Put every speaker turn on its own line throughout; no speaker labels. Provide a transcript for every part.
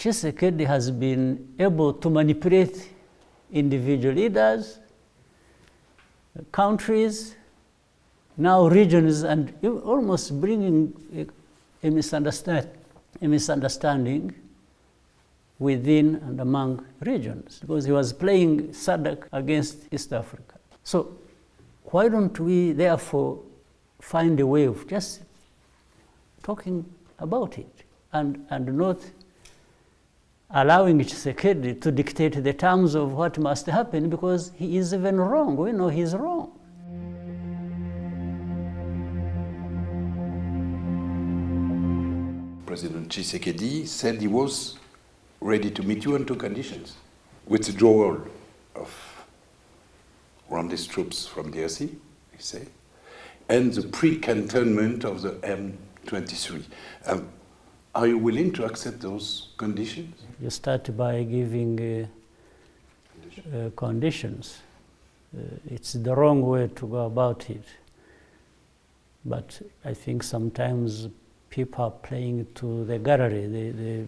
Tshisekedi has been able to manipulate individual leaders, countries, now regions, and almost bringing a misunderstanding within and among regions, because he was playing SADC against East Africa. So why don't we therefore find a way of just talking about it and not allowing Tshisekedi to dictate the terms of what must happen, because he is even wrong. We know he's wrong.
President Tshisekedi said he was ready to meet you on two conditions: withdrawal of Rwandese troops from DRC, he said, and the pre-cantonment of the M23. Are you willing to accept those conditions?
You start by giving conditions. It's the wrong way to go about it. But I think sometimes people are playing to the gallery.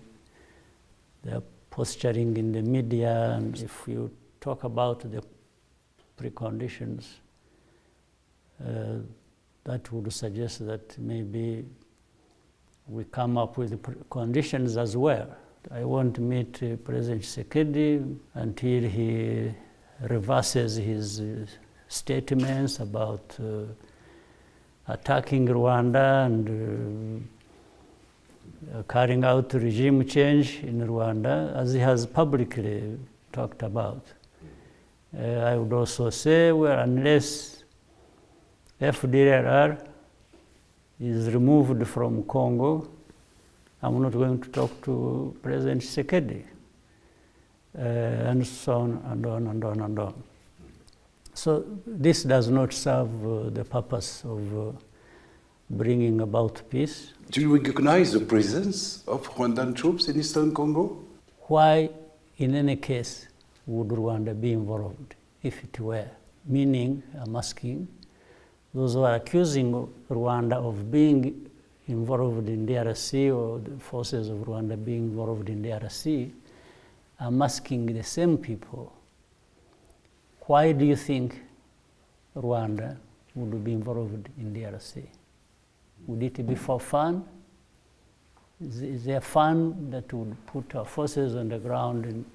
They're posturing in the media, and if you talk about the preconditions, that would suggest that maybe we come up with conditions as well. I won't meet President Tshisekedi until he reverses his statements about attacking Rwanda and carrying out regime change in Rwanda, as he has publicly talked about. I would also say, well, unless FDLR is removed from Congo, I'm not going to talk to President Tshisekedi, and so on and on and on and on. So this does not serve the purpose of bringing about peace.
Do you recognize the presence of Rwandan troops in Eastern Congo?
Why, in any case, would Rwanda be involved if it were? Meaning, I'm asking, those who are accusing Rwanda of being involved in DRC, or the forces of Rwanda being involved in DRC, I'm asking the same people, why do you think Rwanda would be involved in DRC? Would it be for fun? Is there fun that would put our forces on the ground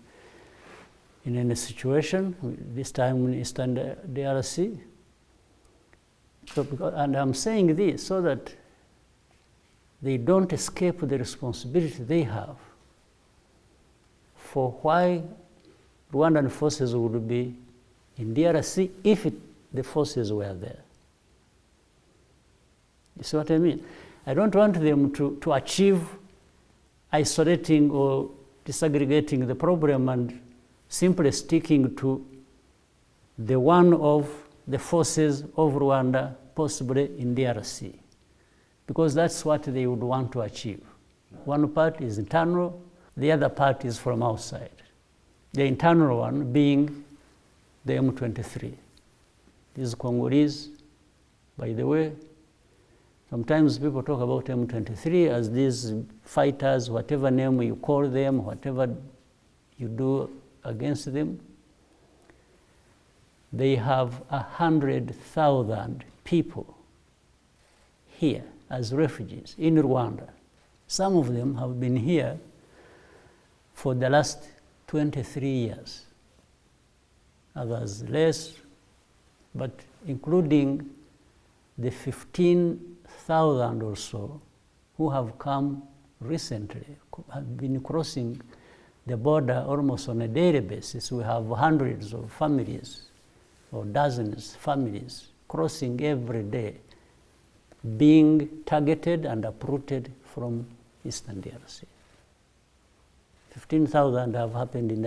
in any situation, this time in Eastern DRC? So, and I'm saying this so that they don't escape the responsibility they have for why Rwandan forces would be in DRC if the forces were there. You see what I mean? I don't want them to achieve isolating or disaggregating the problem and simply sticking to the one of the forces of Rwanda, possibly in DRC, because that's what they would want to achieve. One part is internal, the other part is from outside. The internal one being the M23. These Congolese, by the way, sometimes people talk about M23 as these fighters, whatever name you call them, whatever you do against them. They have 100,000 people here as refugees in Rwanda. Some of them have been here for the last 23 years. Others less, but including the 15,000 or so who have come recently, have been crossing the border almost on a daily basis. We have hundreds of families or dozens of families crossing every day, being targeted and uprooted from Eastern DRC. 15,000 have happened in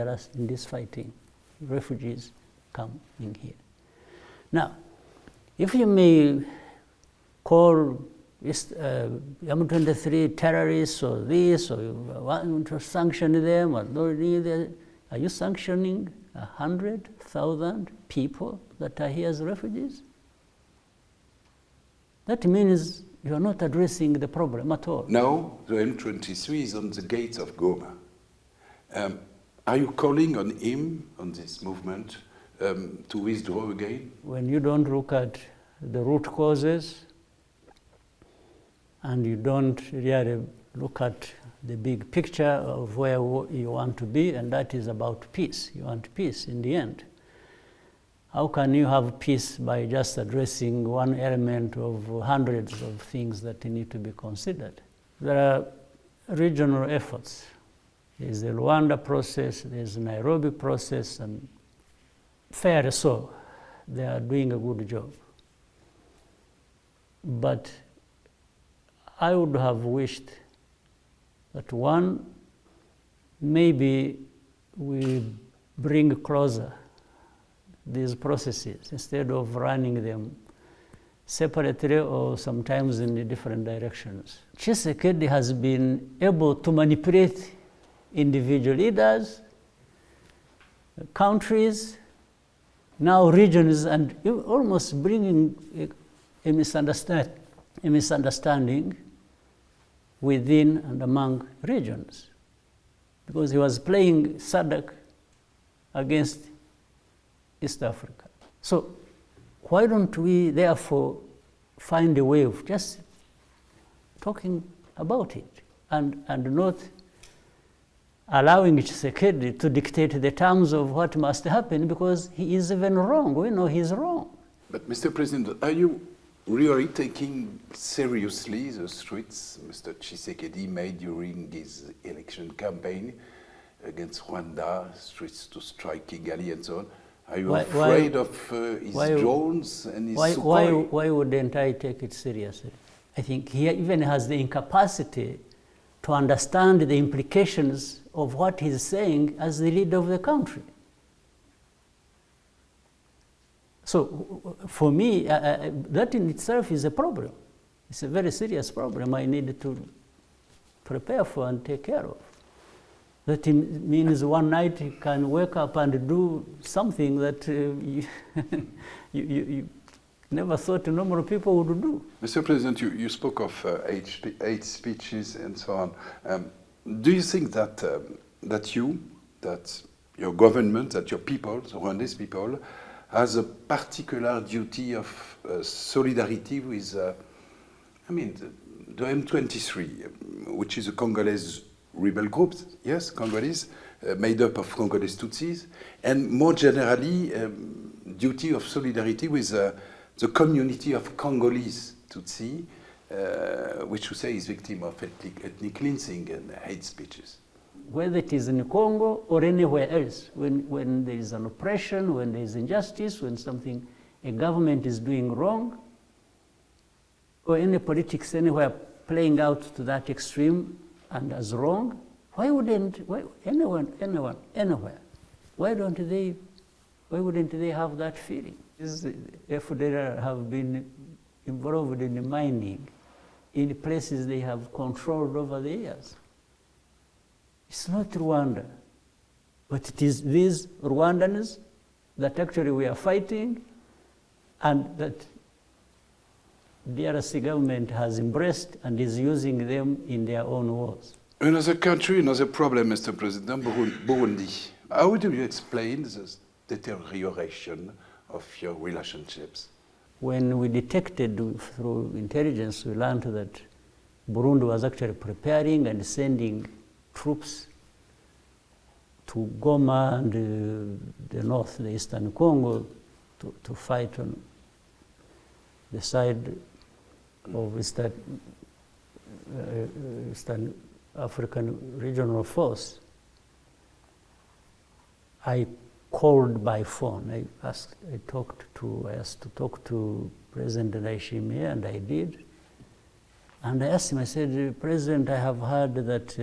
this fighting. Refugees come in here. Now, if you may call M23 terrorists or this, or you want to sanction them, or are you sanctioning 100,000 people that are here as refugees? That means you are not addressing the problem at all.
No, the M23 is on the gates of Goma. Are you calling on him, on this movement, to withdraw again?
When you don't look at the root causes and you don't really look at the big picture of where you want to be, and that is about peace. You want peace in the end. How can you have peace by just addressing one element of hundreds of things that need to be considered? There are regional efforts. There's the Luanda process, there's the Nairobi process, and fairly so, they are doing a good job. But I would have wished that one, maybe we bring closer these processes instead of running them separately or sometimes in different directions. Tshisekedi has been able to manipulate individual leaders, countries, now regions, and almost bringing a misunderstanding within and among regions, because he was playing SADC against East Africa. So why don't we therefore find a way of just talking about it and not allowing Tshisekedi to dictate the terms of what must happen, because he is even wrong. We know he's wrong.
But Mr. President, are you really taking seriously the threats Mr. Tshisekedi made during his election campaign against Rwanda, threats to strike Kigali and so on? Are you afraid of his drones and his Sukhoi?
Why wouldn't I take it seriously? I think he even has the incapacity to understand the implications of what he's saying as the leader of the country. So for me, that in itself is a problem. It's a very serious problem I need to prepare for and take care of. That means one night you can wake up and do something that you never thought normal people would do.
Mr. President, you spoke of hate speeches and so on. Do you think that that your government, that your people, the Rwandese people, has a particular duty of solidarity with, the M23, which is a Congolese rebel group, yes, Congolese, made up of Congolese Tutsis, and more generally, duty of solidarity with the community of Congolese Tutsi, which we say is victim of ethnic cleansing and hate speeches.
Whether it is in Congo or anywhere else, when there is an oppression, when there is injustice, when something, a government is doing wrong, or any politics anywhere playing out to that extreme and as wrong, why wouldn't anyone, anywhere, why wouldn't they have that feeling? If they have been involved in mining in places they have controlled over the years. It's not Rwanda, but it is these Rwandans that actually we are fighting and that the DRC government has embraced and is using them in their own wars.
Another country, another problem, Mr. President, Burundi. How do you explain this deterioration of your relationships?
When we detected through intelligence, we learned that Burundi was actually preparing and sending troops to Goma and the north, the eastern Congo, to fight on the side of Eastern African regional force. I called by phone. I asked to talk to President Ndayishimiye, and I did. And I asked him, I said, President, I have heard that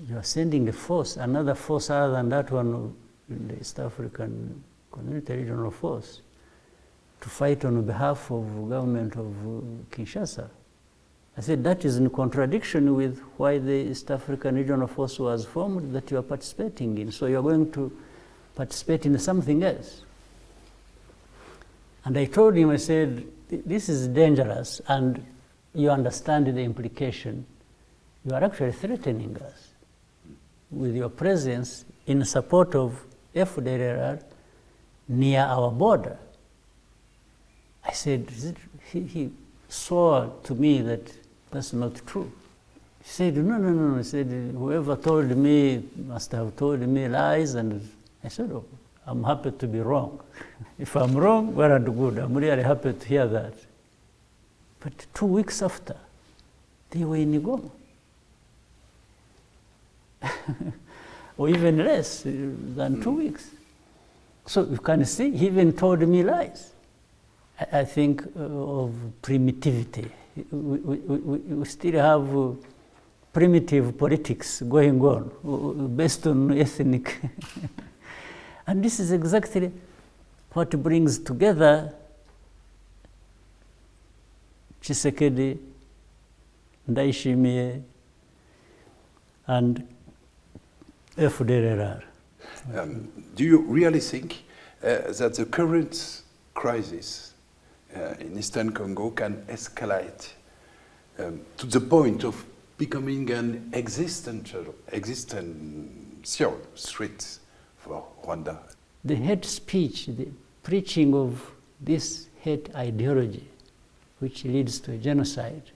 you are sending a force, another force other than that one in the East African Community Regional Force, to fight on behalf of the government of Kinshasa. I said, that is in contradiction with why the East African Regional Force was formed that you are participating in. So you are going to participate in something else. And I told him, I said, this is dangerous, and you understand the implication. You are actually threatening us. with your presence in support of FDLR near our border. I said, he swore to me that that's not true. He said, no. He said, whoever told me must have told me lies. And I said, oh, I'm happy to be wrong. If I'm wrong, well and good. I'm really happy to hear that. But 2 weeks after, they were in Goma. Or even less than 2 weeks. So you can see, he even told me lies. I think of primitivity. We still have primitive politics going on based on ethnic. And this is exactly what brings together Tshisekedi, Ndayishimiye, and FDLR.
Do you really think that the current crisis in Eastern Congo can escalate to the point of becoming an existential threat for Rwanda?
The hate speech, the preaching of this hate ideology, which leads to genocide,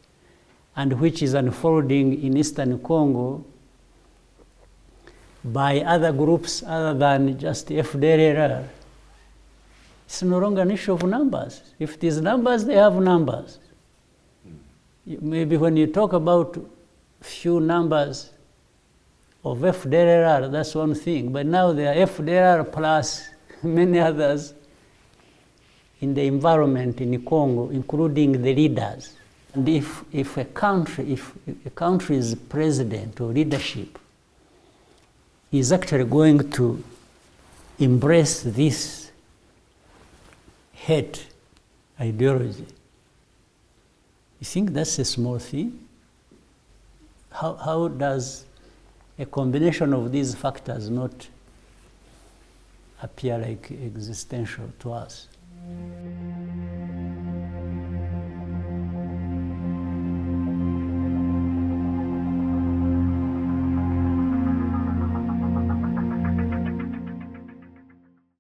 and which is unfolding in Eastern Congo by other groups other than just FDLR, it's no longer an issue of numbers. If it is numbers, they have numbers. Maybe when you talk about few numbers of FDLR, that's one thing. But now there are FDLR plus many others in the environment in Congo, including the leaders. And if a country's president or leadership is actually going to embrace this hate ideology, you think that's a small thing? How does a combination of these factors not appear like existential to us?